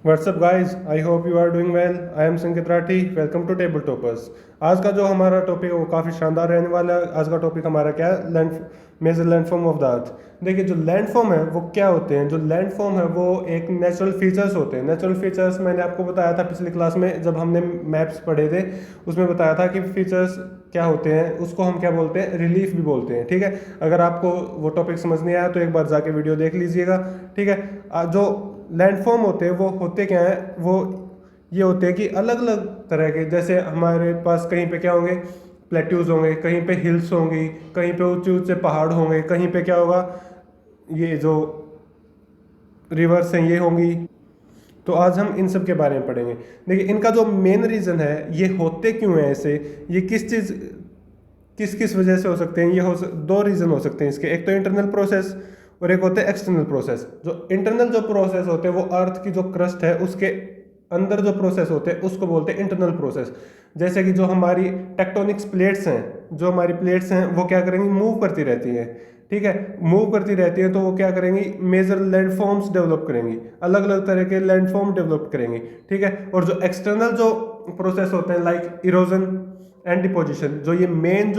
WhatsApp guys, I hope you are doing well. I am Sankit Rathi. Welcome to table toppers. आज का जो हमारा topic है वो काफ़ी शानदार रहने वाला है। आज का टॉपिक हमारा क्या है? Major landform of the earth. देखिए, जो लैंडफॉर्म है वो क्या होते हैं? जो लैंडफॉर्म है वो एक नेचुरल फीचर्स होते हैं। नेचुरल फीचर्स मैंने आपको बताया था पिछली क्लास में जब हमने मैप्स पढ़े थे। उसमें बताया था कि फीचर्स क्या होते हैं, उसको हम क्या बोलते हैं? रिलीफ भी बोलते हैं। ठीक है, अगर आपको वो टॉपिक समझ नहीं आया तो एक बार जाके वीडियो देख लीजिएगा। ठीक है। जो लैंडफॉर्म होते हैं वो होते क्या हैं? वो ये होते हैं कि अलग अलग तरह के, जैसे हमारे पास कहीं पे क्या होंगे? प्लेट्यूज होंगे, कहीं पे हिल्स होंगी, कहीं पे ऊंचे ऊंचे पहाड़ होंगे, कहीं पे क्या होगा? ये जो रिवर्स हैं ये होंगी। तो आज हम इन सब के बारे में पढ़ेंगे। देखिए, इनका जो मेन रीज़न है ये होते क्यों है ऐसे, ये किस चीज़ किस किस वजह से हो सकते हैं, दो रीज़न हो सकते हैं इसके। एक तो इंटरनल प्रोसेस और एक होते हैं एक्सटर्नल प्रोसेस। जो इंटरनल जो प्रोसेस होते हैं वो अर्थ की जो क्रस्ट है उसके अंदर जो प्रोसेस होते हैं उसको बोलते हैं इंटरनल प्रोसेस। जैसे कि जो हमारी टेक्टोनिक्स प्लेट्स हैं, जो हमारी प्लेट्स हैं वो क्या करेंगी? मूव करती रहती हैं। ठीक है, मूव करती रहती है तो वो क्या करेंगी? मेजर लैंडफॉर्म्स डेवलप करेंगी, अलग अलग तरह के लैंडफॉर्म डेवलप करेंगी। ठीक है, और जो एक्सटर्नल जो प्रोसेस होते हैं लाइक इरोजन एंड डिपोजिशन, जो ये मेन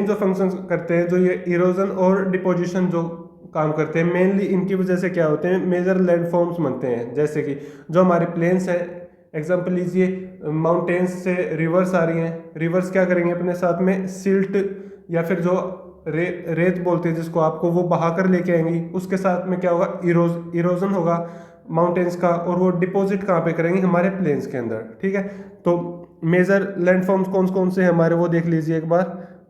जो फंक्शन करते हैं, जो ये इरोजन और डिपोजिशन जो काम करते हैं, मेनली इनकी वजह से क्या होते हैं? मेजर लैंडफॉर्म्स बनते हैं। जैसे कि जो हमारे प्लेन्स हैं, एग्जांपल लीजिए, माउंटेन्स से रिवर्स आ रही हैं। रिवर्स क्या करेंगे अपने साथ में? सिल्ट या फिर जो रेत बोलते हैं जिसको, आपको वो बहा कर लेके आएंगी। उसके साथ में क्या होगा? इरोजन होगा माउंटेन्स का, और वो डिपॉजिट कहाँ पे करेंगे? हमारे प्लेन्स के अंदर। ठीक है, तो मेजर लैंडफॉर्म्स कौन कौन से हैं हमारे, वो देख लीजिए एक बार।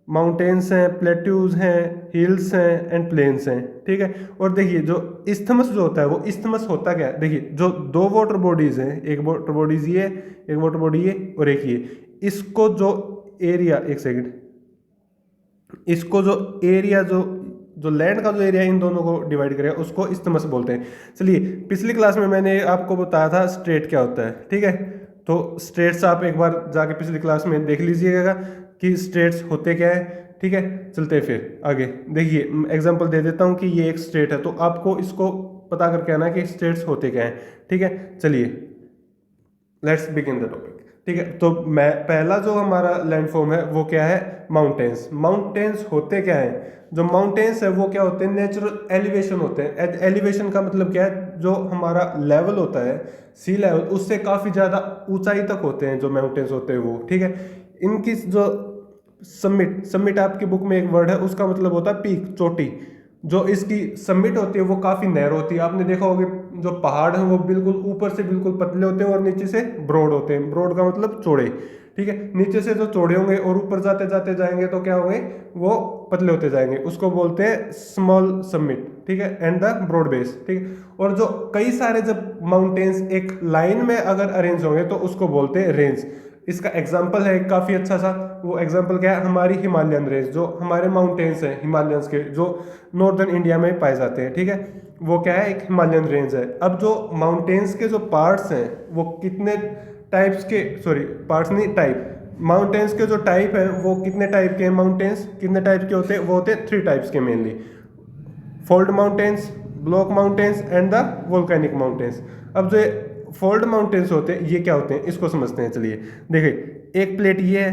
माउंटेन्स हैं, प्लेट्यूज हैं, हिल्स हैं एंड प्लेन्स हैं। ठीक है, और देखिए जो इस्थमस जो होता है, वो इस्थमस होता क्या है? देखिए, जो दो वाटर बॉडीज हैं, एक वाटर बॉडीज ये, एक वाटर बॉडी ये और एक ये, इसको जो एरिया, एक सेकंड, इसको जो एरिया जो जो लैंड का जो एरिया इन दोनों को डिवाइड करेगा उसको इस्थमस बोलते हैं। चलिए, पिछली क्लास में मैंने आपको बताया था स्ट्रेट क्या होता है। ठीक है, तो स्ट्रेट्स आप एक बार जाके पिछली क्लास में देख लीजिएगा कि स्ट्रेट्स होते क्या है। ठीक है, चलते हैं फिर आगे। देखिए, एग्जांपल दे देता हूँ कि ये एक स्ट्रेट है, तो आपको इसको पता करके आना है कि स्ट्रेट्स होते क्या हैं। ठीक है, चलिए लेट्स बिगिन द टॉपिक। ठीक है, तो मैं पहला जो हमारा लैंडफॉर्म है वो क्या है? माउंटेन्स। माउंटेन्स होते क्या है? जो माउंटेन्स है वो क्या होते हैं? नेचुरल एलिवेशन होते हैं। एलिवेशन का मतलब क्या है? जो हमारा लेवल होता है, सी लेवल, उससे काफ़ी ज़्यादा ऊंचाई तक होते हैं जो माउंटेन्स होते हैं वो। ठीक है, इनकी जो समिट समिट आपकी बुक में एक वर्ड है, उसका मतलब होता है पीक, चोटी। जो इसकी समिट होती है वो काफ़ी नैरो होती है। आपने देखा होगा जो पहाड़ हैं वो बिल्कुल ऊपर से बिल्कुल पतले होते हैं और नीचे से ब्रॉड होते हैं। ब्रॉड का मतलब चौड़े। ठीक है, नीचे से जो चौड़े होंगे और ऊपर जाते जाते जाएंगे तो क्या होंगे? वो पतले होते जाएंगे। उसको बोलते हैं स्मॉल समिट। ठीक है, एंड द ब्रॉड बेस। ठीक है, और जो कई सारे जब माउंटेन्स एक लाइन में अगर अरेंज होंगे तो उसको बोलते हैं रेंज। इसका एग्जाम्पल है काफ़ी अच्छा सा। वो एग्जाम्पल क्या है? हमारी हिमालयन रेंज, जो हमारे माउंटेन्स हैं हिमालयंस के, जो नॉर्दर्न इंडिया में पाए जाते हैं। ठीक है, वो क्या है? एक हिमालयन रेंज है। अब जो माउंटेन्स के जो पार्ट्स हैं वो कितने टाइप्स के, सॉरी पार्ट्स नहीं, टाइप, माउंटेन्स के जो टाइप हैं वो कितने टाइप के हैं? माउंटेन्स कितने टाइप के होते हैं? वो होते हैं 3 टाइप्स के mainly: fold mountains, block mountains and the volcanic mountains. अब जो फोल्ड माउंटेन्स होते हैं ये क्या होते हैं इसको समझते हैं। चलिए देखिए, एक प्लेट ये है,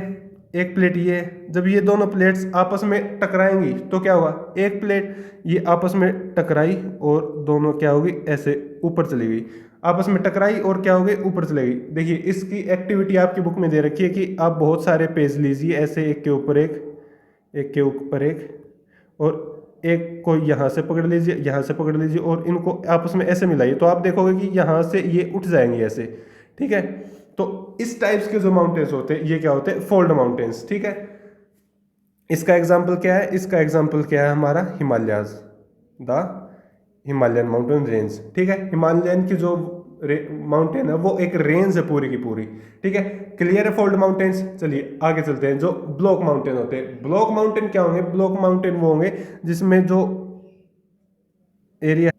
एक प्लेट ये है। जब ये दोनों प्लेट्स आपस में टकराएंगी तो क्या होगा? एक प्लेट ये आपस में टकराई और दोनों क्या होगी? ऐसे ऊपर चली गई। आपस में टकराई और क्या हो गई? ऊपर चली गई। देखिए, इसकी एक्टिविटी आपकी बुक में दे रखी है कि आप बहुत सारे पेज लीजिए ऐसे, एक के ऊपर एक, एक के ऊपर एक, और एक को यहाँ से पकड़ लीजिए, यहाँ से पकड़ लीजिए और इनको आपस में ऐसे मिलाइए तो आप देखोगे कि यहाँ से ये उठ जाएंगे ऐसे। ठीक है, तो इस टाइप्स के जो माउंटेन्स होते हैं ये क्या होते हैं? Fold mountains. ठीक है, इसका एग्जाम्पल क्या है? इसका एग्जाम्पल क्या है? हमारा Himalayas, the Himalayan mountain range. ठीक है, हिमालयन की जो माउंटेन है वो एक रेंज है पूरी की पूरी। ठीक है, क्लियर है फोल्ड माउंटेन्स। चलिए आगे चलते हैं। जो ब्लॉक माउंटेन होते हैं, ब्लॉक माउंटेन क्या होंगे? ब्लॉक माउंटेन वो होंगे जिसमें जो एरिया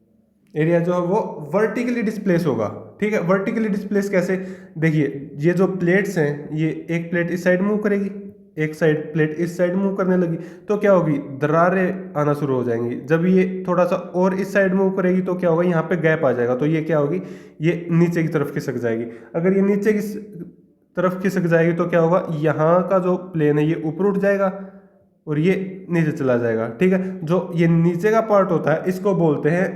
एरिया जो है वो वर्टिकली डिस्प्लेस होगा। ठीक है, वर्टिकली डिस्प्लेस कैसे? देखिए, ये जो प्लेट्स हैं, ये एक प्लेट इस साइड मूव करेगी, एक साइड प्लेट इस साइड मूव करने लगी तो क्या होगी, दरारें आना शुरू हो जाएंगी। जब ये थोड़ा सा और इस साइड मूव करेगी तो क्या होगा, यहाँ पे गैप आ जाएगा, तो ये क्या होगी, ये नीचे की तरफ खिसक जाएगी। अगर ये नीचे की तरफ खिसक जाएगी तो क्या होगा, यहाँ का जो प्लेन है ये ऊपर उठ जाएगा और ये नीचे चला जाएगा। ठीक है, जो ये नीचे का पार्ट होता है इसको बोलते हैं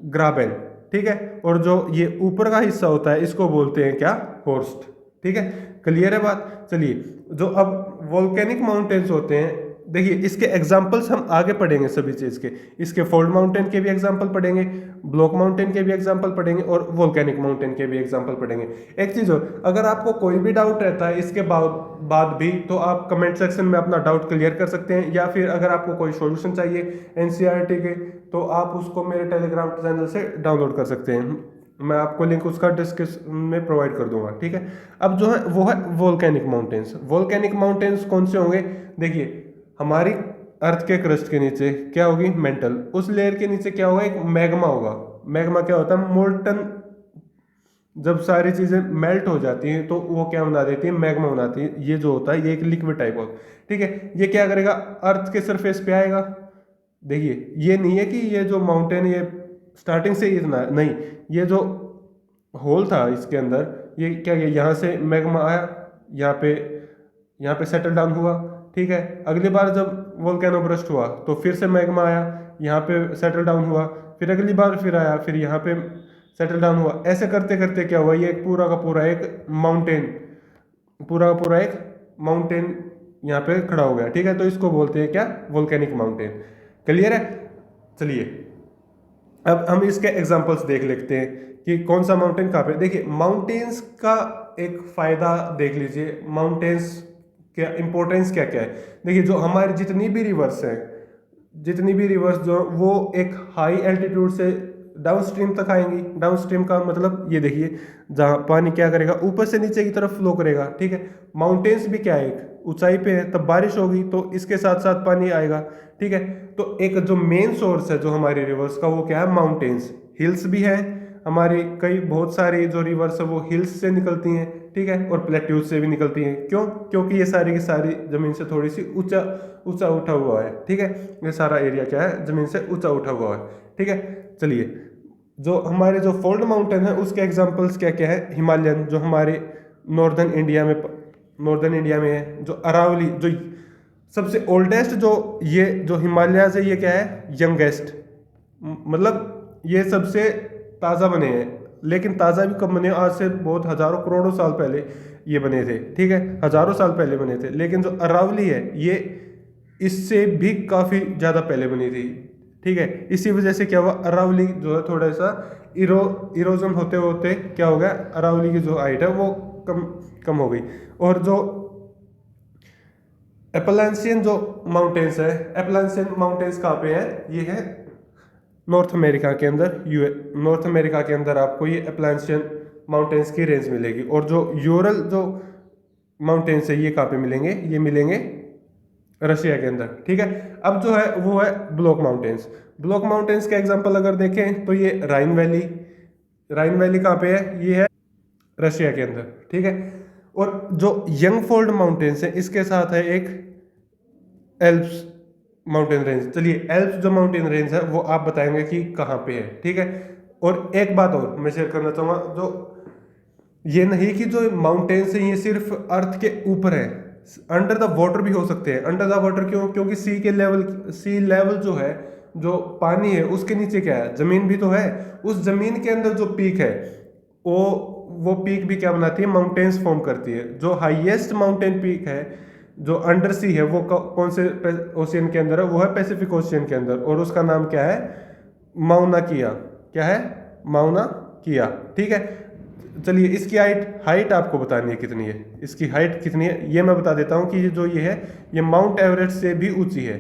ग्राबेन। ठीक है, और जो ये ऊपर का हिस्सा होता है इसको बोलते हैं क्या, होर्स्ट। ठीक है, क्लियर है बात। चलिए, जो अब वोल्केनिक माउंटेन्स होते हैं, देखिए इसके एग्जांपल्स हम आगे पढ़ेंगे सभी चीज के। इसके फोल्ड माउंटेन के भी एग्जांपल पढ़ेंगे, ब्लॉक माउंटेन के भी एग्जांपल पढ़ेंगे और वोल्केनिक माउंटेन के भी एग्जांपल पढ़ेंगे। एक चीज और, अगर आपको कोई भी डाउट रहता है इसके बाद भी, तो आप कमेंट सेक्शन में अपना डाउट क्लियर कर सकते हैं, या फिर अगर आपको कोई सॉल्यूशन चाहिए एनसीईआरटी के, तो आप उसको मेरे टेलीग्राम चैनल से डाउनलोड कर सकते हैं। मैं आपको लिंक उसका डिस्क्रिप्शन में प्रोवाइड कर दूंगा। ठीक है, अब जो है वो है वोल्केनिक माउंटेन्स। वोल्केनिक माउंटेन्स कौन से होंगे, देखिए हमारी अर्थ के क्रस्ट के नीचे क्या होगी, मेंटल, उस लेयर के नीचे क्या होगा, एक मैग्मा होगा। मैग्मा क्या होता है, मोल्टन, जब सारी चीजें मेल्ट हो जाती हैं तो वो क्या बना देती है, मैग्मा बनाती है। ये जो होता है ये एक लिक्विड टाइप होता है। ठीक है, ये क्या करेगा, अर्थ के सरफेस पे आएगा। देखिए ये नहीं है कि ये जो माउंटेन ये स्टार्टिंग से इतना नहीं, ये जो होल था इसके अंदर, ये क्या किया, यहाँ से मैग्मा आया, यहाँ पे सेटल डाउन हुआ। ठीक है, अगली बार जब वोल्केनो बर्स्ट हुआ तो फिर से मैग्मा आया, यहाँ पे सेटल डाउन हुआ, फिर अगली बार फिर आया, फिर यहाँ पे सेटल डाउन हुआ। ऐसे करते करते क्या हुआ, ये एक पूरा का पूरा एक माउंटेन, पूरा का पूरा एक माउंटेन यहाँ पे खड़ा हो गया। ठीक है, तो इसको बोलते हैं क्या, वोल्केनिक माउंटेन। क्लियर है। चलिए अब हम इसके एग्जांपल्स देख लेते हैं कि कौन सा माउंटेन कहाँ पे। देखिए माउंटेन्स का एक फायदा देख लीजिए, माउंटेन्स क्या इंपॉर्टेंस क्या क्या है। देखिए जो हमारी जितनी भी रिवर्स है, जितनी भी रिवर्स जो वो एक हाई एल्टीट्यूड से डाउन स्ट्रीम तक आएंगी। डाउन स्ट्रीम का मतलब ये देखिए, जहाँ पानी क्या करेगा, ऊपर से नीचे की तरफ फ्लो करेगा। ठीक है, माउंटेन्स भी क्या है, एक ऊंचाई पे है, तब बारिश होगी तो इसके साथ साथ पानी आएगा। ठीक है, तो एक जो मेन सोर्स है जो हमारी रिवर्स का, वो क्या है, माउंटेन्स। हिल्स भी है हमारी, कई बहुत सारी जो रिवर्स है वो हिल्स से निकलती हैं। ठीक है, और प्लेट्यूज से भी निकलती हैं। क्यों, क्योंकि ये सारी की सारी जमीन से थोड़ी सी ऊंचा ऊंचा उठा हुआ है। ठीक है, ये सारा एरिया क्या है, जमीन से ऊंचा उठा हुआ है। ठीक है, चलिए जो हमारे जो फोल्ड माउंटेन है उसके एग्जांपल्स क्या क्या है, हिमालयन जो हमारे नॉर्दर्न इंडिया में है, जो अरावली, जो सबसे ओल्डेस्ट, जो ये जो हिमालय से ये क्या है, यंगेस्ट, मतलब ये सबसे ताज़ा बने हैं। लेकिन ताज़ा भी कब बने, आज से बहुत हजारों करोड़ों साल पहले ये बने थे। ठीक है, हजारों साल पहले बने थे। लेकिन जो अरावली है ये इससे भी काफ़ी ज़्यादा पहले बनी थी। ठीक है, इसी वजह से क्या हुआ, अरावली जो है थोड़ा सा इरोजन होते होते क्या हो गया, अरावली की जो हाइट है वो कम हो गई। और जो एपलांसियन जो माउंटेन्स है, एपलांसियन माउंटेन्स कहाँ पे है, ये है नॉर्थ अमेरिका के अंदर। नॉर्थ अमेरिका के अंदर आपको ये एपलांसियन माउंटेन्स की रेंज मिलेगी। और जो यूरल जो माउंटेन्स है ये कहाँ पे मिलेंगे, ये मिलेंगे रशिया के अंदर। ठीक है, अब जो है वो है ब्लॉक माउंटेन्स। ब्लॉक माउंटेन्स का एग्जांपल अगर देखें तो ये राइन वैली कहाँ पे है, ये है रशिया के अंदर। ठीक है, और जो यंग फोल्ड माउंटेन्स है इसके साथ है एक एल्प्स माउंटेन रेंज। चलिए एल्प्स जो माउंटेन रेंज है वो आप बताएंगे कि कहाँ पे है। ठीक है, और एक बात और मैं शेयर करना चाहूँगा, जो ये नहीं कि जो माउंटेन्स है ये सिर्फ अर्थ के ऊपर है, अंडर द वाटर भी हो सकते हैं। अंडर द वाटर क्यों, क्योंकि सी लेवल जो है, जो पानी है उसके नीचे क्या है, जमीन भी तो है। उस जमीन के अंदर जो पीक है वो पीक भी क्या बनाती है, माउंटेन्स फॉर्म करती है। जो हाईएस्ट माउंटेन पीक है जो अंडर सी है वो कौन से ओशियन के अंदर है, वो है पैसिफिक ओशियन के अंदर, और उसका नाम क्या है, माउना किया। क्या है, माउना किया। ठीक है, चलिए इसकी हाइट आपको बतानी है कितनी है, इसकी हाइट कितनी है ये मैं बता देता हूँ कि ये है ये माउंट एवरेस्ट से भी ऊंची है।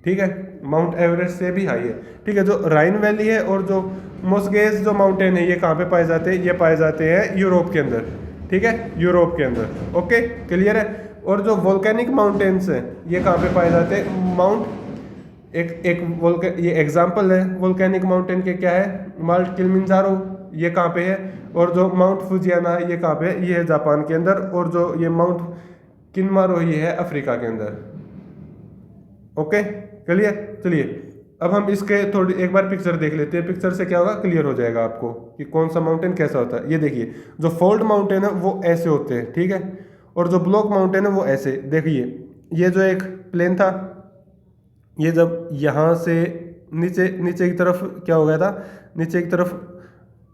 ठीक है, माउंट एवरेस्ट से भी हाई है। ठीक है, जो राइन वैली है और जो मोसगेज जो माउंटेन है ये कहाँ पे पाए जाते हैं, ये पाए जाते हैं यूरोप के अंदर। ठीक है, यूरोप के अंदर। ओके, क्लियर है। और जो वोल्केनिक माउंटेन्स हैं ये कहाँ पे पाए जाते हैं, ये एग्जाम्पल है वोल्केनिक माउंटेन के, क्या है, माउंट किलिमंजारो, ये कहाँ पे है। और जो माउंट फुजियाना है ये कहाँ पे है, ये है जापान के अंदर। और जो ये माउंट किनमारो ये है अफ्रीका के अंदर। Okay, clear. चलिए अब हम इसके थोड़ी एक बार पिक्चर देख लेते हैं, पिक्चर से क्या होगा क्लियर हो जाएगा आपको कि कौन सा माउंटेन कैसा होता है। ये देखिए जो फोल्ड माउंटेन है वो ऐसे होते हैं, ठीक है, और जो ब्लॉक माउंटेन है वो ऐसे। देखिए ये जो एक प्लेन था, ये जब यहाँ से नीचे नीचे की तरफ क्या हो गया था, नीचे की तरफ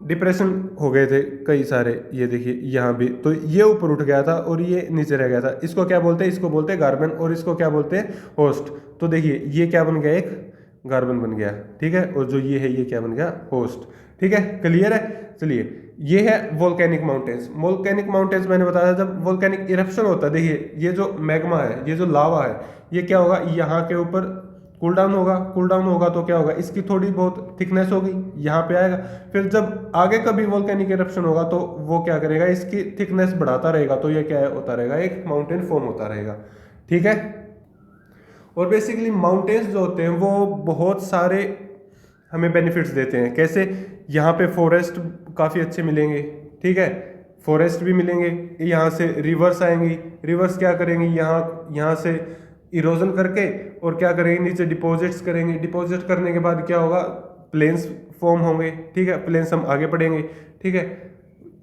डिप्रेशन हो गए थे कई सारे, ये देखिए यहाँ भी, तो ये ऊपर उठ गया था और ये नीचे रह गया था। इसको क्या बोलते हैं, इसको बोलते हैं गार्बन, और इसको क्या बोलते हैं, होस्ट। तो देखिए ये क्या बन गया, एक गार्बन बन गया, ठीक है, और जो ये है ये क्या बन गया, होस्ट। ठीक है, क्लियर है। चलिए ये है वोल्केनिक माउंटेन्स। वोल्केनिक माउंटेन्स मैंने बताया जब वोल्केनिक इरप्शन होता है, देखिए ये जो मैग्मा है, ये जो लावा है, ये क्या होगा, यहाँ के ऊपर कूल डाउन होगा, कूल डाउन होगा तो क्या होगा, इसकी थोड़ी बहुत थिकनेस होगी, यहाँ पे आएगा। फिर जब आगे कभी वोल्केनिक इरप्शन होगा तो वो क्या करेगा, इसकी थिकनेस बढ़ाता रहेगा, तो ये क्या होता रहेगा, एक माउंटेन फॉर्म होता रहेगा। ठीक है, और बेसिकली माउंटेन्स जो होते हैं वो बहुत सारे हमें बेनिफिट्स देते हैं। कैसे, यहाँ पे फॉरेस्ट काफ़ी अच्छे मिलेंगे, ठीक है, फॉरेस्ट भी मिलेंगे, यहाँ से रिवर्स आएंगी, रिवर्स क्या करेंगी, यहाँ यहाँ से इरोजन करके और क्या करेंगे, नीचे डिपॉजिट्स करेंगे, डिपॉजिट करने के बाद क्या होगा, प्लेन्स फॉर्म होंगे, ठीक है, प्लेन्स हम आगे बढ़ेंगे, ठीक है।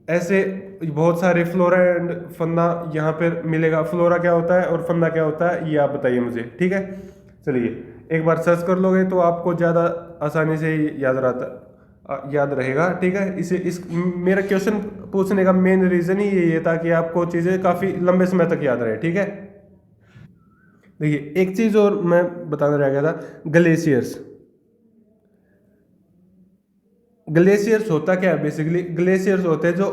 ऐसे बहुत सारे फ्लोरा एंड फन्ना यहाँ पर मिलेगा। फ्लोरा क्या होता है और फन्ना क्या होता है ये आप बताइए मुझे, ठीक है। चलिए एक बार सर्च कर लोगे तो आपको ज़्यादा आसानी से याद रहेगा, ठीक है। इसे इस मेरा क्वेश्चन पूछने का मेन रीज़न ही यही है ताकि आपको चीज़ें काफ़ी लंबे समय तक याद रहे, ठीक है। देखिए एक चीज़ और मैं बताना रह गया था, ग्लेशियर्स। ग्लेशियर्स होता क्या है, बेसिकली ग्लेशियर्स होते हैं जो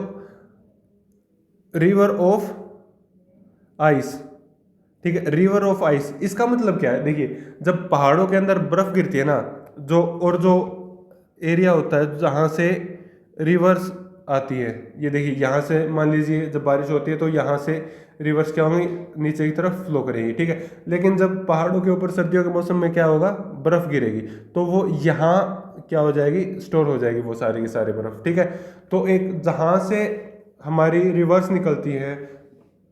रिवर ऑफ आइस, ठीक है, रिवर ऑफ आइस। इसका मतलब क्या है, देखिए जब पहाड़ों के अंदर बर्फ गिरती है ना, जो और जो एरिया होता है जहाँ से रिवर्स आती है, ये देखिए यहाँ से मान लीजिए जब बारिश होती है तो यहाँ से रिवर्स क्या होंगी, नीचे की तरफ फ्लो करेगी, ठीक है। लेकिन जब पहाड़ों के ऊपर सर्दियों के मौसम में क्या होगा, बर्फ गिरेगी, तो वो यहाँ क्या हो जाएगी, स्टोर हो जाएगी वो सारी की सारी बर्फ, ठीक है। तो एक जहाँ से हमारी रिवर्स निकलती है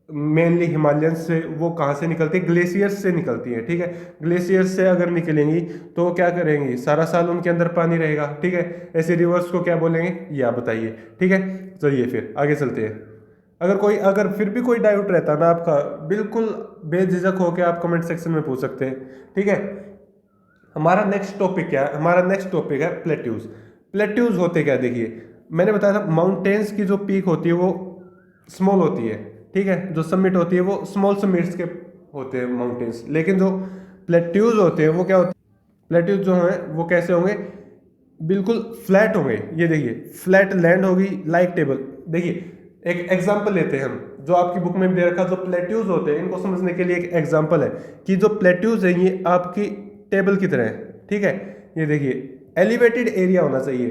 मेनली हिमालयन से, वो कहाँ से निकलती है, ग्लेशियर्स से निकलती है, ठीक है। ग्लेशियर्स से अगर निकलेंगी तो क्या करेंगी, सारा साल उनके अंदर पानी रहेगा, ठीक है। ऐसे रिवर्स को क्या बोलेंगे ये आप बताइए, ठीक है। चलिए फिर आगे चलते हैं। अगर फिर भी कोई डाउट रहता ना आपका, बिल्कुल बेझिझक होकर आप कमेंट सेक्शन में पूछ सकते हैं, ठीक है। हमारा नेक्स्ट टॉपिक क्या है, हमारा नेक्स्ट टॉपिक है प्लेट्यूज। प्लेट्यूज होते क्या, देखिए मैंने बताया था माउंटेन्स की जो पीक होती है वो स्मॉल होती है, ठीक है, जो समिट होती है वो स्मॉल समिट्स के होते हैं माउंटेन्स। लेकिन जो प्लेट्यूज होते हैं वो क्या होते हैं, प्लेट्यूज जो हैं वो कैसे होंगे, बिल्कुल फ्लैट होंगे। ये देखिए फ्लैट लैंड होगी लाइक टेबल। देखिए एक एग्जांपल लेते हैं हम, जो आपकी बुक में भी दे रखा, जो प्लेट्यूज होते हैं इनको समझने के लिए एक एग्जांपल है कि जो प्लेट्यूज है ये आपकी टेबल की तरह है, ठीक है। ये देखिए एलिवेटेड एरिया होना चाहिए,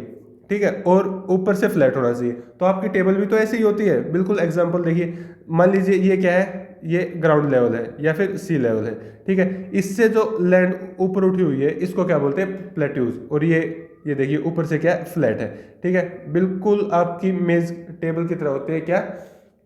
ठीक है, और ऊपर से फ्लैट होना चाहिए, तो आपकी टेबल भी तो ऐसी ही होती है। बिल्कुल एग्जांपल देखिए, मान लीजिए ये क्या है, ये ग्राउंड लेवल है या फिर सी लेवल है, ठीक है। इससे जो लैंड ऊपर उठी हुई है इसको क्या बोलते हैं, प्लेट्यूज। और ये देखिए ऊपर से क्या फ्लैट है, ठीक है, बिल्कुल आपकी मेज टेबल की तरह होते हैं क्या,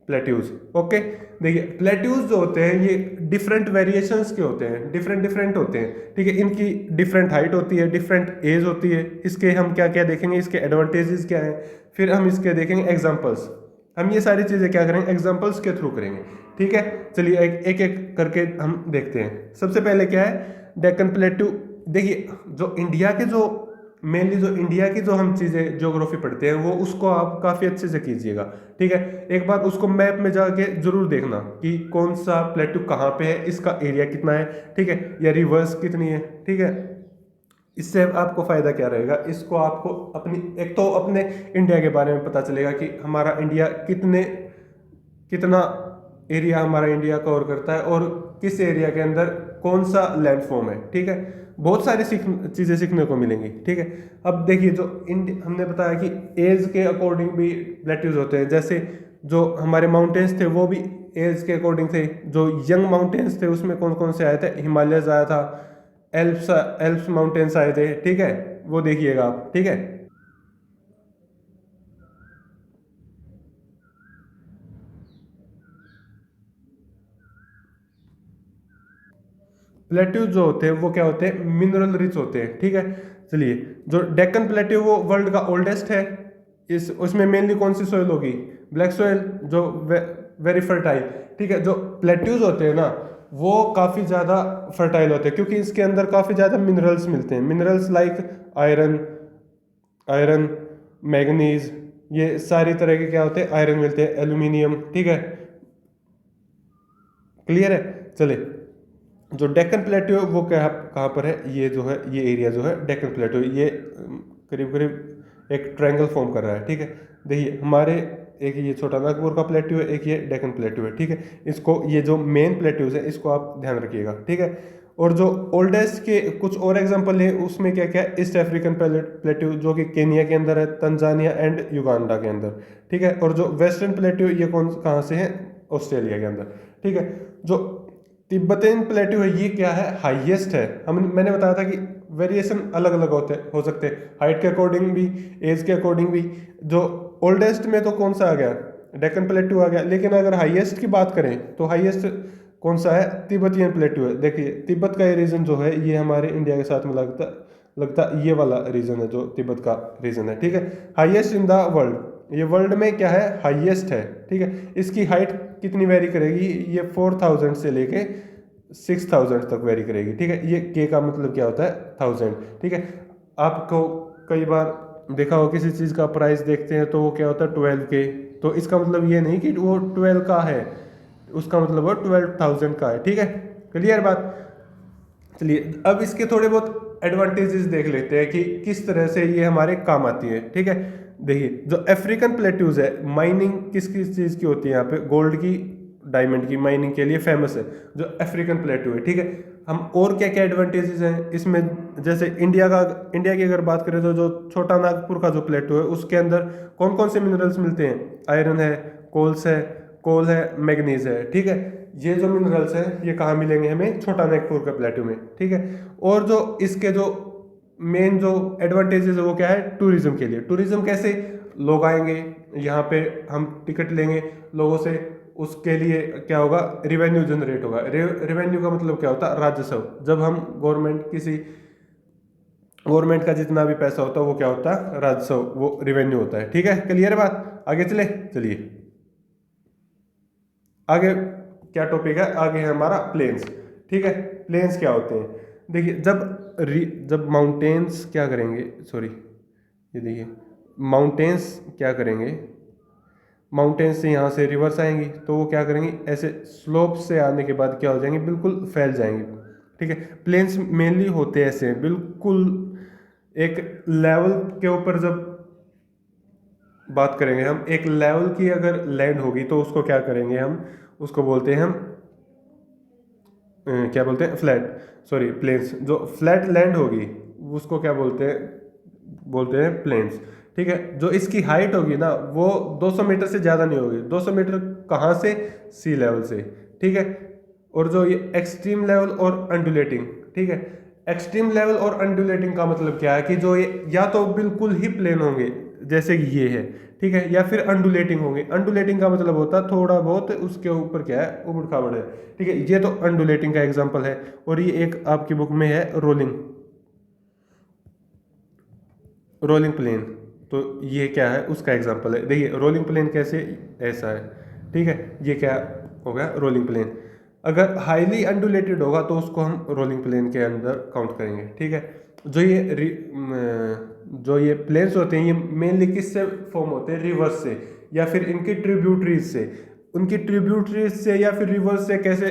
प्लेट्यूज। ओके, देखिए प्लेट्यूज जो होते हैं ये डिफरेंट वेरिएशंस के होते हैं, डिफरेंट डिफरेंट होते हैं, ठीक है। इनकी डिफरेंट हाइट होती है, डिफरेंट एज होती है। इसके हम क्या क्या देखेंगे, इसके एडवांटेजेस क्या हैं, फिर हम इसके देखेंगे एग्जांपल्स। हम ये सारी चीज़ें क्या करेंगे, एग्जांपल्स के थ्रू करेंगे, ठीक है। चलिए एक एक करके हम देखते हैं। सबसे पहले क्या है, डेक्कन प्लेट्यू। देखिए जो इंडिया के जो मेनली जो इंडिया की जो हम चीज़ें ज्योग्राफी पढ़ते हैं वो उसको आप काफ़ी अच्छे से कीजिएगा, ठीक है। एक बार उसको मैप में जाके जरूर देखना कि कौन सा प्लेट्यू कहाँ पे है, इसका एरिया कितना है, ठीक है, या रिवर्स कितनी है, ठीक है। इससे आपको फ़ायदा क्या रहेगा, इसको आपको अपनी एक तो अपने इंडिया के बारे में पता चलेगा कि हमारा इंडिया कितना एरिया हमारा इंडिया कवर करता है और किस एरिया के अंदर कौन सा लैंडफॉर्म है, ठीक है। बहुत सारी चीज़ें सीखने को मिलेंगी, ठीक है। अब देखिए जो हमने बताया कि एज के अकॉर्डिंग भी प्लेट्यूज होते हैं। जैसे जो हमारे माउंटेन्स थे वो भी एज के अकॉर्डिंग थे। जो यंग माउंटेन्स थे उसमें कौन कौन से आए थे, हिमालयस आया था, एल्प्स एल्प्स माउंटेन्स आए थे, ठीक है, वो देखिएगा आप, ठीक है। प्लेट्यूज जो होते हैं वो क्या होते हैं, मिनरल रिच होते हैं, ठीक है। चलिए, जो डेक्कन प्लेट्यू वो वर्ल्ड का ओल्डेस्ट है, इस उसमें मेनली कौन सी सोइल होगी, ब्लैक सोइल, जो वेरी फर्टाइल, ठीक है। जो प्लेट्यूज होते हैं ना वो काफ़ी ज़्यादा फर्टाइल होते हैं क्योंकि इसके अंदर काफ़ी ज़्यादा मिनरल्स मिलते हैं, minerals like iron, iron, manganese, ये सारी तरह के क्या होते हैं, आयरन मिलते हैं, एल्यूमिनियम, ठीक है। क्लियर है। चले, जो डेक्कन प्लेट्यू है वो क्या कहाँ पर है, ये जो है ये एरिया जो है डेक्कन प्लेट्यू, ये करीब करीब एक ट्रायंगल फॉर्म कर रहा है, ठीक है। देखिए हमारे एक ये छोटा नागपुर का प्लेट्यू है, एक ये डेक्कन प्लेट्यू है, ठीक है। इसको ये जो मेन प्लेट्यूज है इसको आप ध्यान रखिएगा, ठीक है। और जो ओल्डेस्ट के कुछ और एग्जांपल है उसमें क्या क्या है, ईस्ट अफ्रीकन प्लेट्यू जो कि केनिया के अंदर है, तंजानिया एंड युगांडा के अंदर, ठीक है। और जो वेस्टर्न प्लेट्यू ये कौन कहाँ से है, ऑस्ट्रेलिया के अंदर, ठीक है। जो तिब्बतन प्लेट्यू है ये क्या है, हाईएस्ट है। मैंने बताया था कि वेरिएशन अलग अलग हो सकते हैं, हाइट के अकॉर्डिंग भी, एज के अकॉर्डिंग भी। जो ओल्डेस्ट में तो कौन सा आ गया, डेक्कन प्लेट्यू आ गया, लेकिन अगर हाईएस्ट की बात करें तो हाईएस्ट कौन सा है, तिब्बतियन प्लेट्यू है। देखिए तिब्बत का ये रीजन जो है ये हमारे इंडिया के साथ में लगता लगता ये वाला रीजन है, जो तिब्बत का रीजन है, ठीक है। हाईएस्ट इन द वर्ल्ड, ये वर्ल्ड में क्या है, हाईएस्ट है, ठीक है। इसकी हाइट कितनी वेरी करेगी, ये 4000 से लेके 6000 तक वेरी करेगी, ठीक है। ये के का मतलब क्या होता है, 1000, ठीक है। आपको कई बार देखा हो किसी चीज़ का प्राइस देखते हैं तो वो क्या होता है 12K, तो इसका मतलब ये नहीं कि वो 12 का है, उसका मतलब वो 12,000 का है, ठीक है। क्लियर बात। चलिए अब इसके थोड़े बहुत एडवांटेजेस देख लेते हैं कि किस तरह से ये हमारे काम आती है, ठीक है। देखिए जो अफ्रीकन प्लेट्यूज है, माइनिंग किस किस चीज़ की होती है, यहाँ पे गोल्ड की, डायमंड की माइनिंग के लिए फेमस है जो अफ्रीकन प्लेट्यू है, ठीक है। हम और क्या क्या एडवांटेजेस हैं इसमें, जैसे इंडिया की अगर बात करें तो जो छोटा नागपुर का जो प्लेट्यू है उसके अंदर कौन कौन से मिनरल्स मिलते हैं, आयरन है, कोल है, मैग्नीज है, ठीक है। ये जो मिनरल्स हैं ये कहाँ मिलेंगे हमें, छोटा नागपुर के प्लेट्यू में, ठीक है। और जो इसके जो मेन जो एडवांटेजेस है वो क्या है, टूरिज्म के लिए। टूरिज्म कैसे, लोग आएंगे यहाँ पे, हम टिकट लेंगे लोगों से, उसके लिए क्या होगा, रिवेन्यू जनरेट होगा। रिवेन्यू का मतलब क्या होता है, राजस्व। जब हम गवर्नमेंट का जितना भी पैसा होता है वो क्या होता है, राजस्व, वो रिवेन्यू होता है, ठीक है। क्लियर बात, आगे चलिए आगे क्या टॉपिक है, आगे है हमारा प्लेन्स, ठीक है। प्लेन्स क्या होते हैं, देखिए जब माउंटेन्स क्या करेंगे, सॉरी ये देखिए, माउंटेन्स क्या करेंगे, माउंटेन्स से यहाँ से रिवर्स आएंगी तो वो क्या करेंगी, ऐसे स्लोप से आने के बाद क्या हो जाएंगे, बिल्कुल फैल जाएंगे, ठीक है। प्लेन्स मेनली होते ऐसे हैं, बिल्कुल एक लेवल के ऊपर। जब बात करेंगे हम एक लेवल की, अगर लैंड होगी तो उसको क्या करेंगे हम, उसको बोलते हैं हम क्या बोलते हैं, फ्लैट, सॉरी प्लेन्स। जो फ्लैट लैंड होगी उसको क्या बोलते हैं प्लेन्स, ठीक है। जो इसकी हाइट होगी ना वो 200 मीटर से ज़्यादा नहीं होगी, 200 मीटर कहाँ से, सी लेवल से, ठीक है। और जो ये एक्सट्रीम लेवल और अंडुलेटिंग, ठीक है। एक्सट्रीम लेवल और अंडुलेटिंग का मतलब क्या है कि जो ये या तो बिल्कुल ही प्लेन होंगे जैसे कि ये है, ठीक है, या फिर अंडुलेटिंग होंगे। अंडुलेटिंग का मतलब होता है थोड़ा बहुत उसके ऊपर क्या है, उबड़ खाबड़ है, ठीक है। ये तो अंडुलेटिंग का एग्जांपल है। और ये एक आपकी बुक में है रोलिंग प्लेन, तो ये क्या है, उसका एग्जांपल है। देखिए रोलिंग प्लेन कैसे, ऐसा है, ठीक है। ये क्या हो गया, रोलिंग प्लेन। अगर हाईली अंडुलेटेड होगा तो उसको हम रोलिंग प्लेन के अंदर काउंट करेंगे, ठीक है। जो ये प्लेन्स होते हैं ये मेनली किससे फॉर्म होते हैं, रिवर्स से या फिर इनकी ट्रिब्यूटरीज से। उनकी ट्रिब्यूटरीज से या फिर रिवर्स से कैसे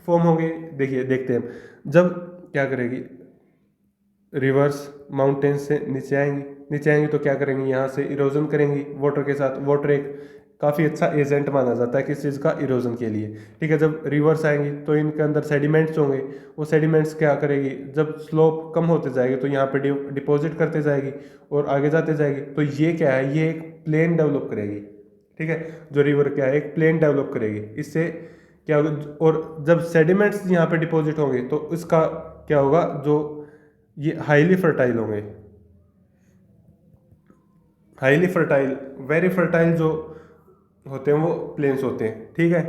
फॉर्म होंगे, देखिए देखते हैं। जब क्या करेगी, रिवर्स माउंटेन से नीचे आएंगी तो क्या करेंगी, यहाँ से इरोजन करेंगी वाटर के साथ। वाटर एक काफ़ी अच्छा एजेंट माना जाता है किस चीज़ का, इरोजन के लिए, ठीक है। जब रिवर्स आएंगी तो इनके अंदर सेडिमेंट्स होंगे, वो सेडिमेंट्स क्या करेगी, जब स्लोप कम होते जाएगी तो यहाँ पे डिपॉजिट करते जाएगी और आगे जाते जाएगी। तो ये क्या है, ये एक प्लेन डेवलप करेगी, ठीक है। जो रिवर क्या है, एक प्लेन डेवलप करेगी। इससे क्या होगा, और जब सेडिमेंट्स यहाँ पे डिपॉजिट होंगे तो इसका क्या होगा, जो ये हाईली फर्टाइल होंगे, हाईली फर्टाइल, वेरी फर्टाइल जो होते हैं वो प्लेन्स होते हैं, ठीक है।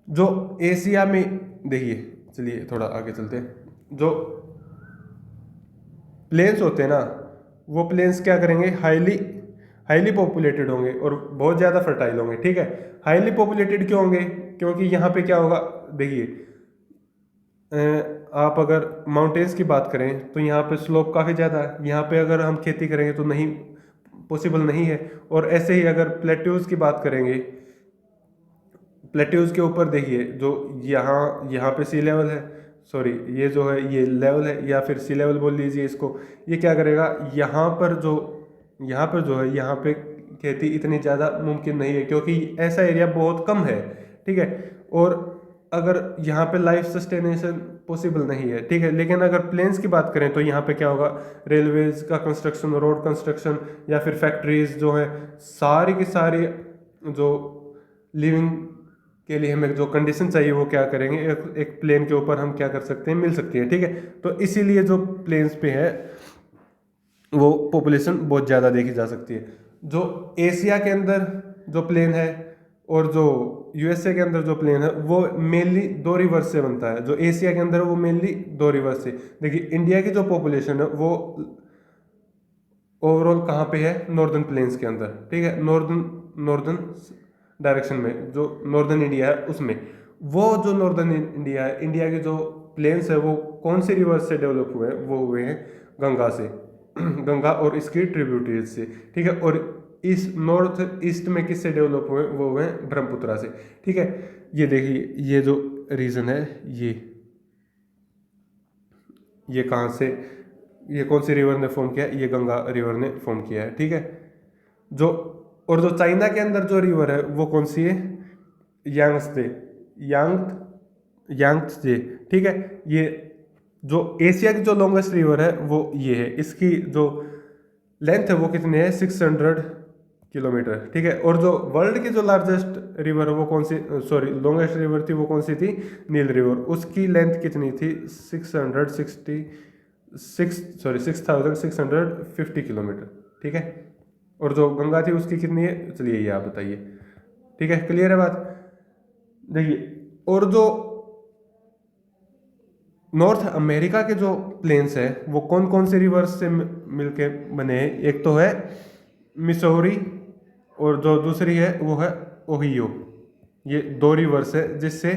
जो एशिया में देखिए चलिए थोड़ा आगे चलते हैं। जो प्लेन्स होते हैं ना, वो प्लेन्स क्या करेंगे, हाईली हाईली पॉपुलेटेड होंगे और बहुत ज़्यादा फर्टाइल होंगे, ठीक है। हाईली पॉपुलेटेड क्यों होंगे, क्योंकि यहाँ पे क्या होगा, देखिए आप अगर माउंटेन्स की बात करें तो यहाँ पे स्लोप काफ़ी ज़्यादा है, यहाँ पे अगर हम खेती करेंगे तो नहीं, पॉसिबल नहीं है। और ऐसे ही अगर प्लेट्यूज की बात करेंगे, प्लेट्यूज के ऊपर देखिए जो यहाँ यहाँ पे सी लेवल है, सॉरी ये जो है ये लेवल है या फिर सी लेवल बोल लीजिए इसको, ये क्या करेगा, यहाँ पर जो है यहाँ पे खेती इतनी ज़्यादा मुमकिन नहीं है क्योंकि ऐसा एरिया बहुत कम है, ठीक है। और अगर यहाँ पे लाइफ सस्टेनेशन पॉसिबल नहीं है, ठीक है। लेकिन अगर प्लेन्स की बात करें तो यहाँ पे क्या होगा, रेलवेज का कंस्ट्रक्शन, रोड कंस्ट्रक्शन या फिर फैक्ट्रीज जो है, सारी की सारी जो लिविंग के लिए हमें जो कंडीशन चाहिए वो क्या करेंगे, एक प्लेन के ऊपर हम क्या कर सकते हैं, मिल सकती है, ठीक है। तो इसीलिए जो प्लेन्स पे है वो पॉपुलेशन बहुत ज़्यादा देखी जा सकती है। जो एशिया के अंदर जो प्लेन है और जो यूएसए के अंदर जो प्लेन है वो मेनली दो रिवर से बनता है। जो एशिया के अंदर वो मेनली दो रिवर से, देखिए इंडिया की जो पॉपुलेशन है वो ओवरऑल कहाँ पे है, नॉर्दर्न प्लेन्स के अंदर, ठीक है। नॉर्दर्न डायरेक्शन में जो नॉर्दर्न इंडिया है उसमें, वो जो नॉर्दर्न इंडिया है, इंडिया के जो प्लेन्स है वो कौन से रिवर से डेवलप हुए हैं, वो हुए हैं गंगा से गंगा और इसकी ट्रिब्यूटरीज से, ठीक है। और इस नॉर्थ ईस्ट में किससे डेवलप हुए, वो हुए हैं ब्रह्मपुत्रा से, ठीक है। ये देखिए ये जो रीजन है, ये कहाँ से, ये कौन सी रिवर ने फॉर्म किया है, ये गंगा रिवर ने फॉर्म किया है, ठीक है। जो और जो चाइना के अंदर जो रिवर है वो कौन सी है, यांगत्से, यांगत्से, ठीक है। ये जो एशिया की जो लॉन्गेस्ट रिवर है वो ये है, इसकी जो लेंथ है वो कितनी है, 600 किलोमीटर, ठीक है। और जो वर्ल्ड की जो लार्जेस्ट रिवर है वो कौन सी, सॉरी लॉन्गेस्ट रिवर थी वो कौन सी थी, नील रिवर, उसकी लेंथ कितनी थी, 650 किलोमीटर, ठीक है। और जो गंगा थी उसकी कितनी है, चलिए ये आप बताइए, ठीक है, क्लियर है बात। देखिए और जो नॉर्थ अमेरिका के जो प्लेन्स है वो कौन कौन से रिवर्स से मिलके बने हैं, एक तो है मिसौरी और जो दूसरी है वो है ओहियो, ये दो रिवर्स है जिससे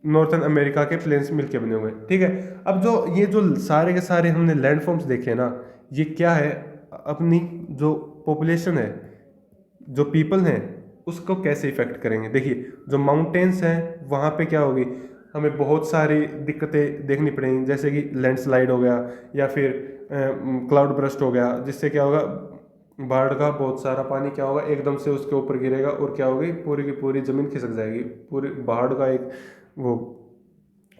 नॉर्थन अमेरिका के प्लेन्स मिलके बने हुए हैं, ठीक है। अब जो ये जो सारे के सारे हमने लैंडफॉर्म्स देखे हैं ना, ये क्या है, अपनी जो पॉपुलेशन है, जो पीपल हैं उसको कैसे इफेक्ट करेंगे। देखिए जो माउंटेन्स हैं वहाँ पे क्या होगी, हमें बहुत सारी दिक्कतें देखनी पड़ेंगी, जैसे कि लैंडस्लाइड हो गया या फिर क्लाउड बर्स्ट हो गया, जिससे क्या होगा, बाढ़ का बहुत सारा पानी क्या होगा एकदम से उसके ऊपर गिरेगा और क्या होगी, पूरी की पूरी ज़मीन खिसक जाएगी, पूरी बाढ़ का एक वो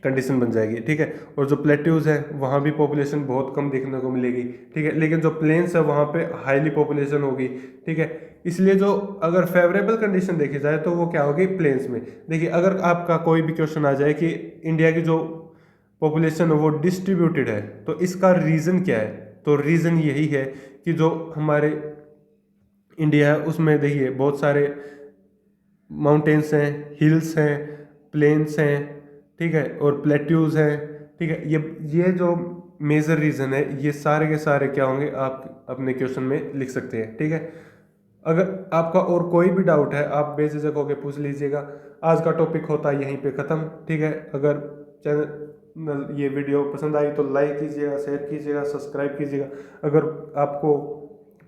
कंडीशन बन जाएगी, ठीक है। और जो प्लेट्यूज है वहाँ भी पॉपुलेशन बहुत कम देखने को मिलेगी, ठीक है। लेकिन जो प्लेन्स है वहाँ पे हाईली पॉपुलेशन होगी, ठीक है। इसलिए जो अगर फेवरेबल कंडीशन देखी जाए तो वो क्या होगी, प्लेन्स में। देखिए अगर आपका कोई भी क्वेश्चन आ जाए कि इंडिया की जो पॉपुलेशन है वो डिस्ट्रीब्यूटेड है तो इसका रीज़न क्या है, तो रीज़न यही है कि जो हमारे इंडिया है उसमें देखिए बहुत सारे माउंटेन्स हैं, हिल्स हैं, प्लेन्स हैं, ठीक है, और प्लेट्यूज हैं, ठीक है। ये जो मेजर रीज़न है, ये सारे के सारे क्या होंगे, आप अपने क्वेश्चन में लिख सकते हैं, ठीक है। अगर आपका और कोई भी डाउट है आप बेझिझक होकर पूछ लीजिएगा। आज का टॉपिक होता है यहीं पे ख़त्म, ठीक है। अगर चैनल ये वीडियो पसंद आई तो लाइक कीजिएगा, शेयर कीजिएगा, सब्सक्राइब कीजिएगा। अगर आपको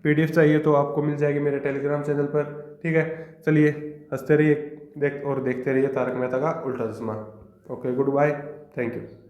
PDF चाहिए तो आपको मिल जाएगी मेरे टेलीग्राम चैनल पर, ठीक है। चलिए हंसते रहिए देखते रहिए तारक मेहता का उल्टा चश्मा। Okay, good bye, thank you.